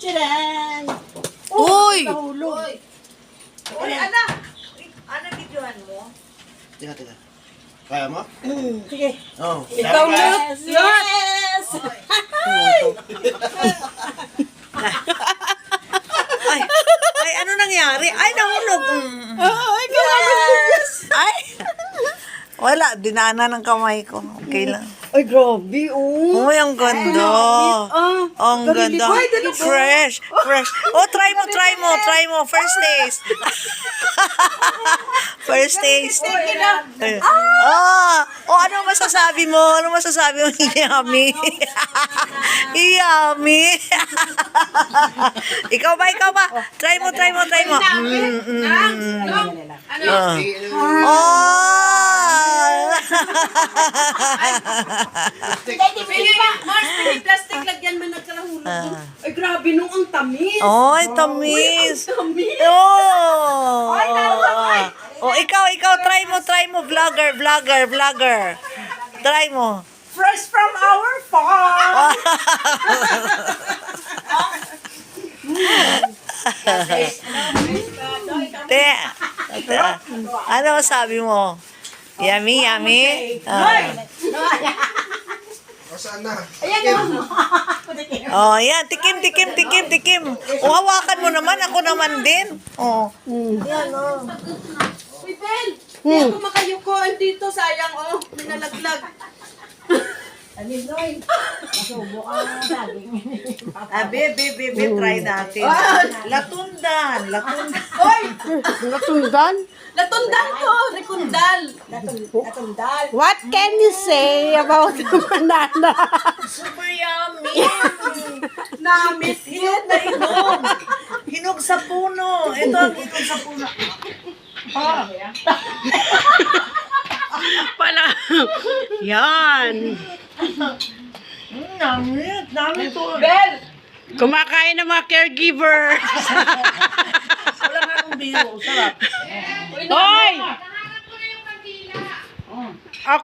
Tcharan! Uy! Nahulog. Uy, anak! Ano videohan mo? Teka. Kaya mo? Sige. Oo. Ikaw na. Yes! Ay, ano nangyari? Ay, nahulog. Ay, yes! Ay! Wala, dinana ng kamay ko. Okay lang. Ay, grabe, oh. Uy, ang ganda. Ang ganda. Fresh. Oh, try mo. First taste. First taste. Ano masasabi mo? Yummy. Yummy. Ikaw ba? Try mo. Plastic lagyan mo nagkalahulog. Ay, grabe, nung ang tamis. Ay, tamis. Tamis. Ikaw, try mo, vlogger. Try mo. Fresh from our farm. Ano sabi mo? Yummy? Saan na? Oh, yan. Tikim. O, hawakan mo naman. Ako naman din. Oh. Uy, Bel! Hindi ako makayuko. Andito, sayang, oh. May nalaglag. Baby, try natin. Latundan. Uy! Latundan? Latundan ko! Rekundal! What can you say about the banana? Super yummy. Namit Hinog na hinog. Hinog sa puno. Ito ang hinog sa puno. Pala. Yan. Namit to. Bel! Kumakain ng mga caregiver. Wala nga ng biro. Sarap. Oh!